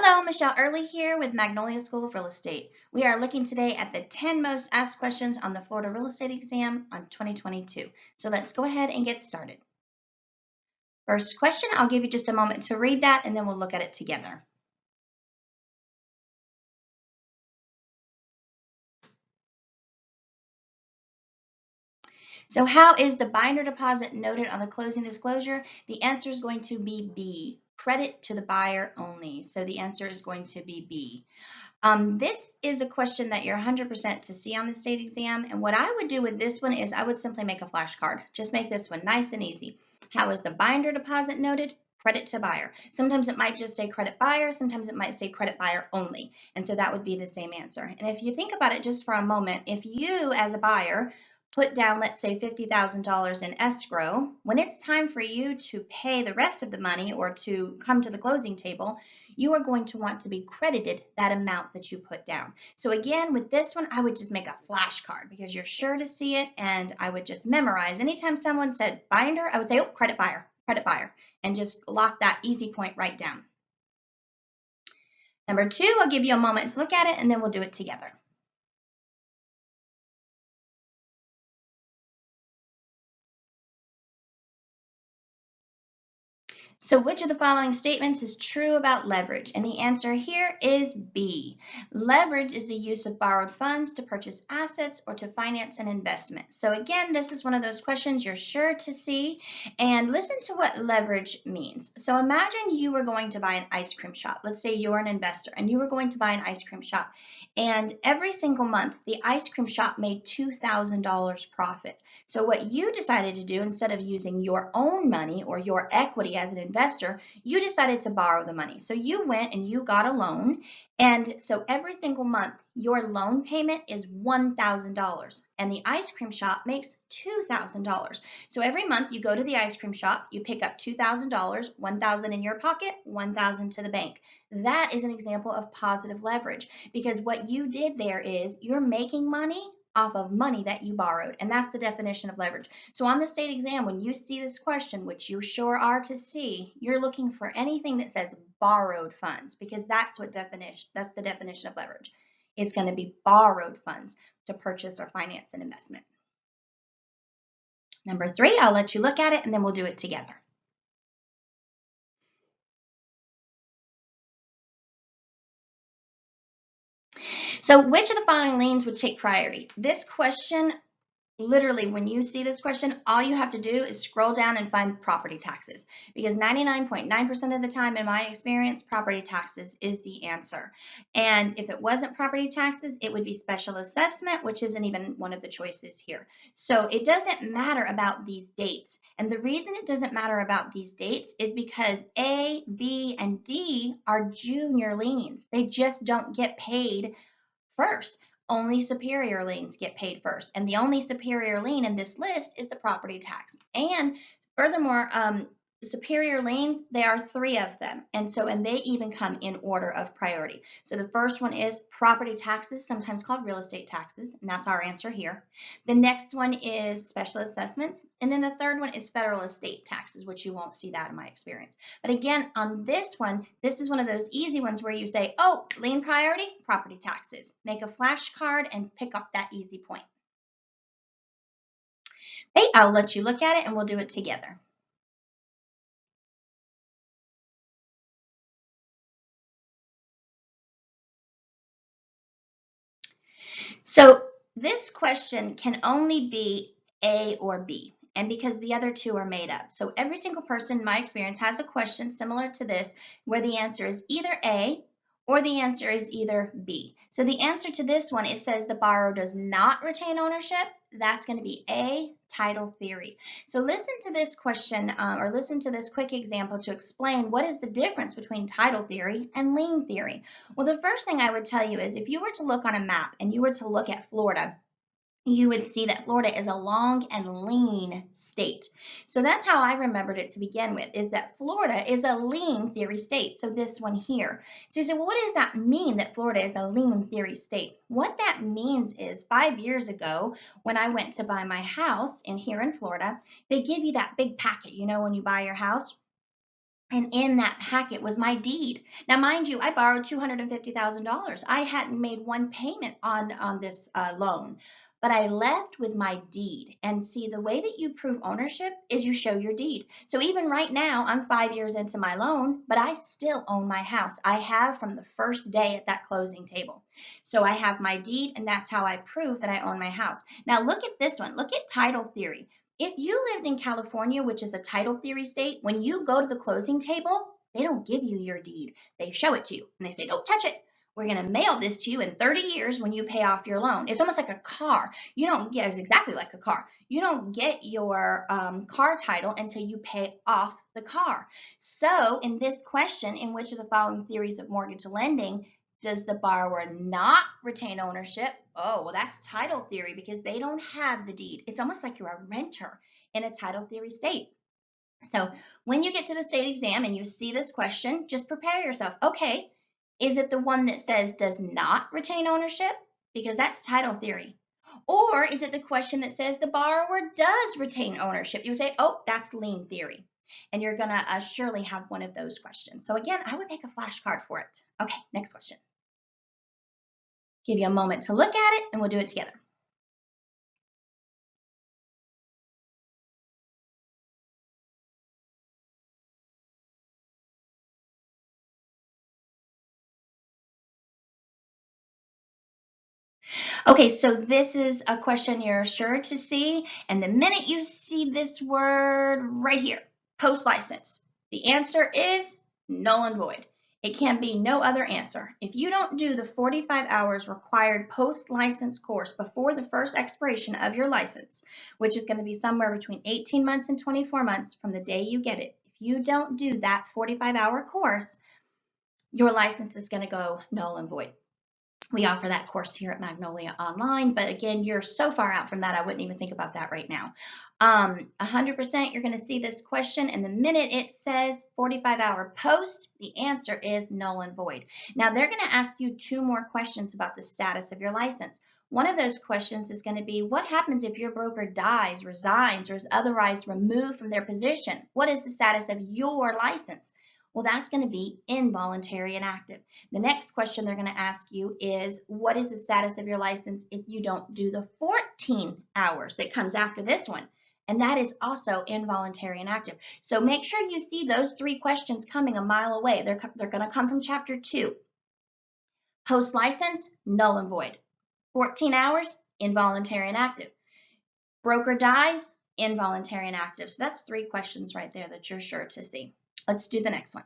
Hello, Michelle Earley here with Magnolia School of Real Estate. We are looking today at the 10 most asked questions on the Florida real estate exam on 2022. So let's go ahead and get started. First question, I'll give you just a moment to read that and then we'll look at it together. So how is the binder deposit noted on the closing disclosure? The answer is going to be B, credit to the buyer only. So the answer is going to be B. This is a question that you're 100% to see on the state exam. And what I would do with this one is I would simply make a flashcard. Just make this one nice and easy. How is the binder deposit noted? Credit to buyer. Sometimes it might just say credit buyer. Sometimes it might say credit buyer only. And so that would be the same answer. And if you think about it just for a moment, if you as a buyer put down, let's say $50,000 in escrow, when it's time for you to pay the rest of the money or to come to the closing table, you are going to want to be credited that amount that you put down. So again, with this one, I would just make a flashcard because you're sure to see it, and I would just memorize. Anytime someone said binder, I would say, oh, credit buyer, and just lock that easy point right down. Number two, I'll give you a moment to look at it, and then we'll do it together. So which of the following statements is true about leverage? And the answer here is B. Leverage is the use of borrowed funds to purchase assets or to finance an investment. So again, this is one of those questions you're sure to see. And listen to what leverage means. So imagine you were going to buy an ice cream shop. Let's say you're an investor and you were going to buy an ice cream shop. And every single month, the ice cream shop made $2,000 profit. So what you decided to do, instead of using your own money or your equity as an investor, you decided to borrow the money. So you went and you got a loan. And so every single month, your loan payment is $1,000 and the ice cream shop makes $2,000. So every month you go to the ice cream shop, you pick up $2,000, $1,000 in your pocket, $1,000 to the bank. That is an example of positive leverage because what you did there is you're making money off of money that you borrowed, and that's the definition of leverage. So on the state exam, when you see this question, which you sure are to see, you're looking for anything that says borrowed funds because that's the definition of leverage. It's going to be borrowed funds to purchase or finance an investment. Number three, I'll let you look at it and then we'll do it together. So which of the following liens would take priority? This question, literally, when you see this question, all you have to do is scroll down and find property taxes because 99.9% of the time, in my experience, property taxes is the answer. And if it wasn't property taxes, it would be special assessment, which isn't even one of the choices here. So it doesn't matter about these dates. And the reason it doesn't matter about these dates is because A, B, and D are junior liens. They just don't get paid first. Only superior liens get paid first. And the only superior lien in this list is the property tax. And furthermore, superior liens, there are three of them. And they even come in order of priority. So the first one is property taxes, sometimes called real estate taxes. And that's our answer here. The next one is special assessments. And then the third one is federal estate taxes, which you won't see that in my experience. But again, on this one, this is one of those easy ones where you say, oh, lien priority, property taxes. Make a flashcard and pick up that easy point. Okay, I'll let you look at it and we'll do it together. So this question can only be A or B, and because the other two are made up. So every single person in my experience has a question similar to this where the answer is either A or the answer is either B. So the answer to this one, it says the borrower does not retain ownership. That's going to be A, title theory. So listen to this question or listen to this quick example to explain what is the difference between title theory and lien theory. Well, the first thing I would tell you is if you were to look on a map and you were to look at Florida, you would see that Florida is a long and lean state. So that's how I remembered it to begin with, is that Florida is a lien theory state. So this one here. So you say, well, what does that mean that Florida is a lien theory state? What that means is 5 years ago, when I went to buy my house here in Florida, they give you that big packet, you know, when you buy your house. And in that packet was my deed. Now, mind you, I borrowed $250,000. I hadn't made one payment on this loan, but I left with my deed. And see, the way that you prove ownership is you show your deed. So even right now, I'm 5 years into my loan, but I still own my house. I have from the first day at that closing table. So I have my deed, and that's how I prove that I own my house. Now look at this one. Look at title theory. If you lived in California, which is a title theory state, when you go to the closing table, they don't give you your deed. They show it to you and they say, don't touch it. We're going to mail this to you in 30 years when you pay off your loan. It's almost like a car. You don't get, it's exactly like a car. You don't get your car title until you pay off the car. So in this question, in which of the following theories of mortgage lending does the borrower not retain ownership? Oh, well, that's title theory because they don't have the deed. It's almost like you're a renter in a title theory state. So when you get to the state exam and you see this question, just prepare yourself. Okay, is it the one that says does not retain ownership? Because that's title theory. Or is it the question that says the borrower does retain ownership? You would say, oh, that's lien theory. And you're going to surely have one of those questions. So again, I would make a flashcard for it. Okay, next question. Give you a moment to look at it and we'll do it together. Okay, so this is a question you're sure to see, and the minute you see this word right here, post-license, the answer is null and void. It can be no other answer. If you don't do the 45 hours required post-license course before the first expiration of your license, which is going to be somewhere between 18 months and 24 months from the day you get it, if you don't do that 45-hour course, your license is going to go null and void. We offer that course here at Magnolia online, but again, you're so far out from that, I wouldn't even think about that right now. 100% you're going to see this question, and the minute it says 45-hour post, the answer is null and void. Now, they're going to ask you 2 more questions about the status of your license. One of those questions is going to be, what happens if your broker dies, resigns, or is otherwise removed from their position? What is the status of your license? Well, that's going to be involuntary inactive. The next question they're going to ask you is, what is the status of your license if you don't do the 14 hours that comes after this one? And that is also involuntary inactive. So make sure you see those 3 questions coming a mile away. They're going to come from chapter 2. Post-license, null and void. 14 hours, involuntary inactive. Broker dies, involuntary inactive. So that's 3 questions right there that you're sure to see. Let's do the next one.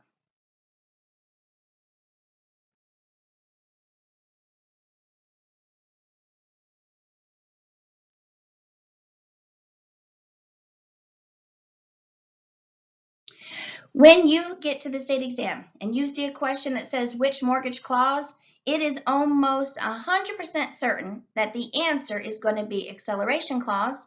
When you get to the state exam and you see a question that says which mortgage clause, it is almost 100% certain that the answer is going to be acceleration clause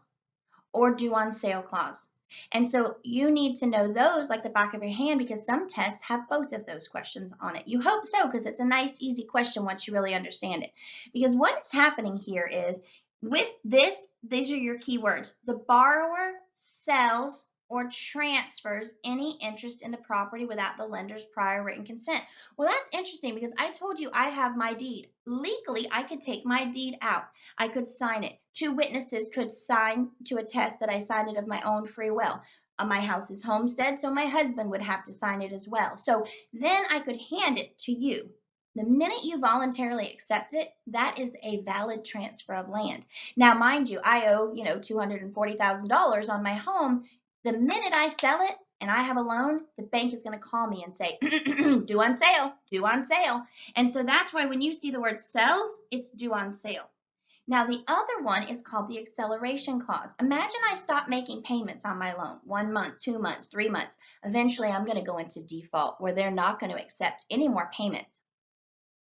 or due on sale clause. And so you need to know those like the back of your hand because some tests have both of those questions on it. You hope so because it's a nice, easy question once you really understand it. Because what is happening here is with this, these are your keywords. The borrower sells or transfers any interest in the property without the lender's prior written consent. Well, that's interesting because I told you I have my deed. Legally, I could take my deed out. I could sign it. 2 witnesses could sign to attest that I signed it of my own free will. My house is homestead, so my husband would have to sign it as well. So then I could hand it to you. The minute you voluntarily accept it, that is a valid transfer of land. Now, mind you, I owe, $240,000 on my home. The minute I sell it and I have a loan, the bank is going to call me and say, due on sale, due on sale. And so that's why when you see the word sells, it's due on sale. Now, the other one is called the acceleration clause. Imagine I stop making payments on my loan, 1 month, 2 months, 3 months. Eventually, I'm going to go into default where they're not going to accept any more payments.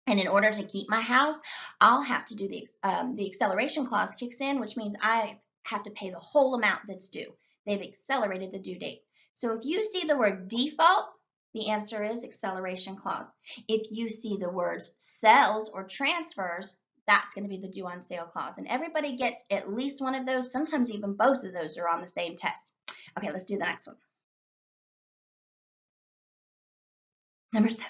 And in order to keep my house, I'll have to do the acceleration clause kicks in, which means I have to pay the whole amount that's due. They've accelerated the due date. So if you see the word default, the answer is acceleration clause. If you see the words sells or transfers, that's going to be the due on sale clause. And everybody gets at least one of those. Sometimes even both of those are on the same test. Okay, let's do the next one. Number 7.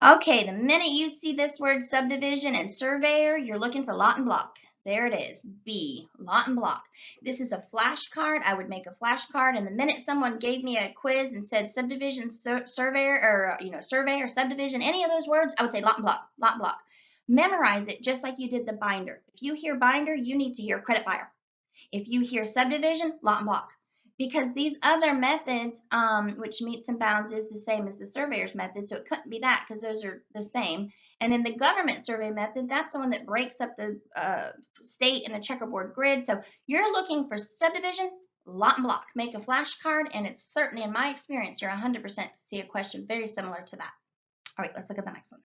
Okay, the minute you see this word subdivision and surveyor, you're looking for lot and block. There it is, B, lot and block. This is a flashcard. I would make a flashcard, and the minute someone gave me a quiz and said subdivision, surveyor, or survey or subdivision, any of those words, I would say lot and block, lot and block. Memorize it just like you did the binder. If you hear binder, you need to hear credit buyer. If you hear subdivision, lot and block. Because these other methods, which meets and bounds is the same as the surveyor's method, so it couldn't be that because those are the same. And then the government survey method, that's the one that breaks up the state in a checkerboard grid. So you're looking for subdivision, lot and block. Make a flashcard, and it's certainly, in my experience, you're 100% to see a question very similar to that. All right, let's look at the next one.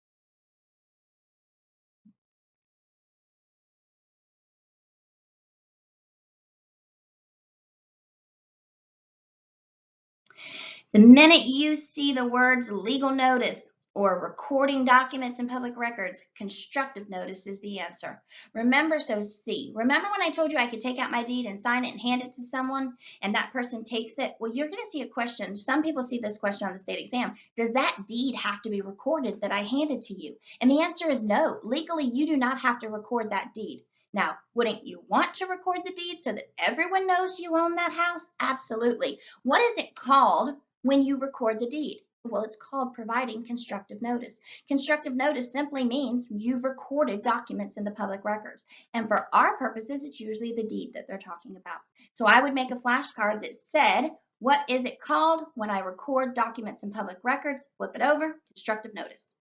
The minute you see the words legal notice or recording documents in public records, constructive notice is the answer. Remember, so C. Remember when I told you I could take out my deed and sign it and hand it to someone, and that person takes it? Well, you're going to see a question. Some people see this question on the state exam. Does that deed have to be recorded that I handed to you? And the answer is no. Legally, you do not have to record that deed. Now, wouldn't you want to record the deed so that everyone knows you own that house? Absolutely. What is it called when you record the deed? Well, it's called providing constructive notice. Constructive notice simply means you've recorded documents in the public records. And for our purposes, it's usually the deed that they're talking about. So I would make a flashcard that said, what is it called when I record documents in public records? Flip it over, constructive notice.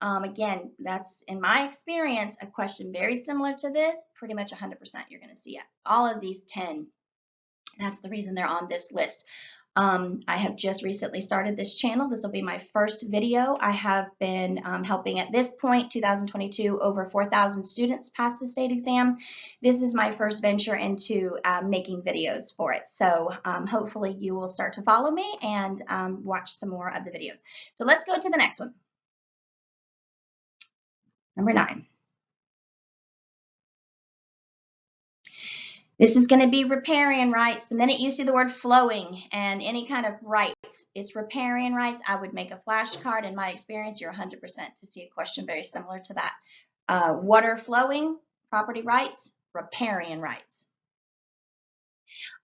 Again, that's, in my experience, a question very similar to this. Pretty much 100% you're going to see it. All of these 10. That's the reason they're on this list. I have just recently started this channel. This will be my first video. I have been helping at this point, 2022, over 4,000 students pass the state exam. This is my first venture into making videos for it. So hopefully you will start to follow me and watch some more of the videos. So let's go to the next one. Number 9. This is going to be riparian rights. The minute you see the word flowing and any kind of rights, it's riparian rights. I would make a flashcard. In my experience, you're 100% to see a question very similar to that. Water flowing, property rights, riparian rights.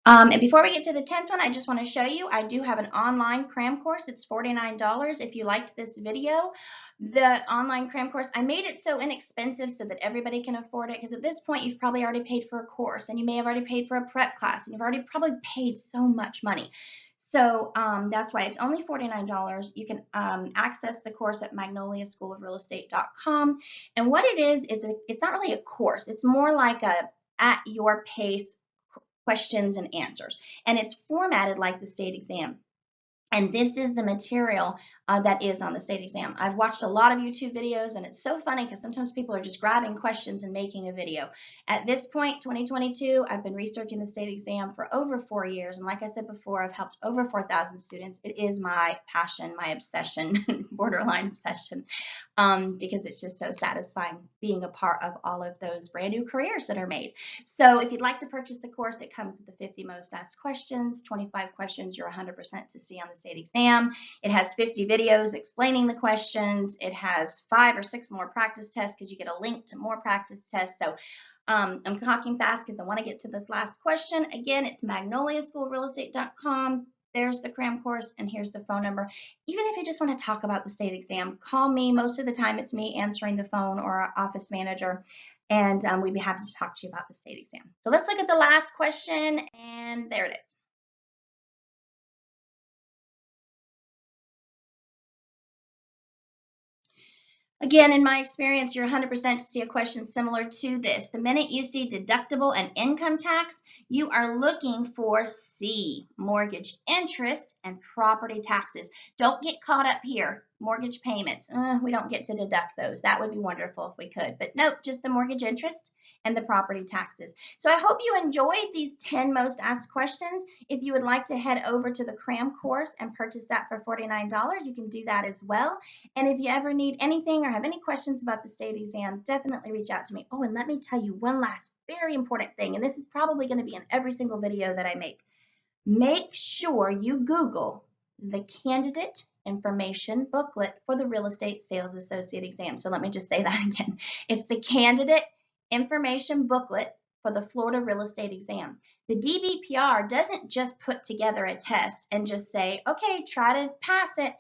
And before we get to the 10th one, I just want to show you, I do have an online cram course. It's $49. If you liked this video, the online cram course, I made it so inexpensive so that everybody can afford it, because at this point, you've probably already paid for a course, and you may have already paid for a prep class, and you've already probably paid so much money. So that's why it's only $49. You can access the course at magnoliaschoolofrealestate.com. And what it is it's not really a course. It's more like a at your pace questions and answers. And it's formatted like the state exam. And this is the material that is on the state exam. I've watched a lot of YouTube videos, and it's so funny because sometimes people are just grabbing questions and making a video. At this point, 2022, I've been researching the state exam for over 4 years. And like I said before, I've helped over 4,000 students. It is my passion, my obsession, borderline obsession, because it's just so satisfying being a part of all of those brand new careers that are made. So if you'd like to purchase a course, it comes with the 50 most asked questions, 25 questions you're 100% to see on the state exam. It has 50 videos explaining the questions. It has 5 or 6 more practice tests because you get a link to more practice tests. So I'm talking fast because I want to get to this last question. Again, it's magnoliaschoolofrealestate.com. There's the cram course, and here's the phone number. Even if you just want to talk about the state exam, call me. Most of the time, it's me answering the phone or our office manager, and we'd be happy to talk to you about the state exam. So let's look at the last question, and there it is. Again, in my experience, you're 100% to see a question similar to this. The minute you see deductible and income tax, you are looking for C, mortgage interest and property taxes. Don't get caught up here. Mortgage payments, we don't get to deduct those. That would be wonderful if we could. But nope, just the mortgage interest and the property taxes. So I hope you enjoyed these 10 most asked questions. If you would like to head over to the cram course and purchase that for $49, you can do that as well. And if you ever need anything or have any questions about the state exam, definitely reach out to me. Oh, and let me tell you one last very important thing, and this is probably going to be in every single video that I make. make sure you Google the candidate information booklet for the real estate sales associate exam. So let me just say that again. It's the candidate information booklet for the Florida real estate exam. The DBPR doesn't just put together a test and just say, okay, try to pass it.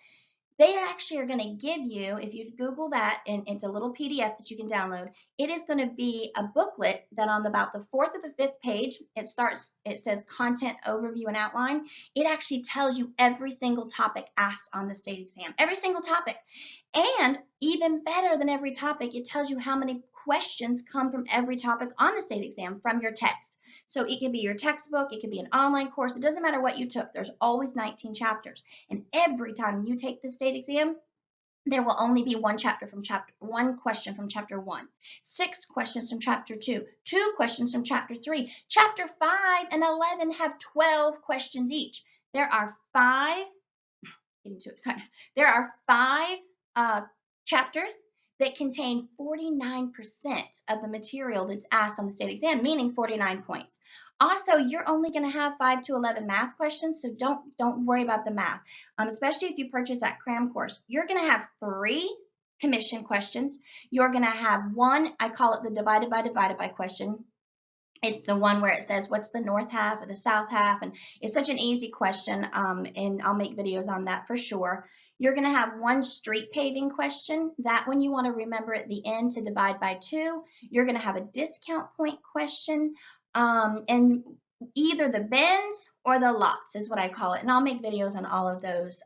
They actually are going to give you, if you Google that, and it's a little PDF that you can download, it is going to be a booklet that on about the 4th or the 5th page, it says content overview and outline. It actually tells you every single topic asked on the state exam, every single topic. And even better than every topic, it tells you how many questions come from every topic on the state exam from your text. So it could be your textbook, it could be an online course, it doesn't matter what you took. There's always 19 chapters. And every time you take the state exam, there will only be one question from chapter 1, 6 questions from chapter 2, 2 questions from chapter 3. Chapter 5 and 11 have 12 questions each. There are 5, getting too excited. There are 5 chapters that contain 49% of the material that's asked on the state exam, meaning 49 points. Also, you're only going to have 5 to 11 math questions, so don't worry about the math. Especially if you purchase that cram course, you're going to have 3 commission questions. You're going to have 1, I call it the divided by question. It's the one where it says what's the north half or the south half, and it's such an easy question, and I'll make videos on that for sure. You're going to have 1 street paving question. That one you want to remember at the end to divide by 2. You're going to have a discount point question, and either the bins or the lots is what I call it, and I'll make videos on all of those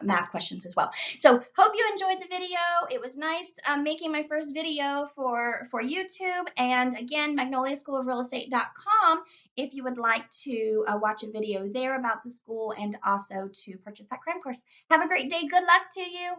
math questions as well. So hope you enjoyed the video. It was nice making my first video for YouTube. And again, magnoliaschoolofrealestate.com if you would like to watch a video there about the school and also to purchase that cram course. Have a great day. Good luck to you.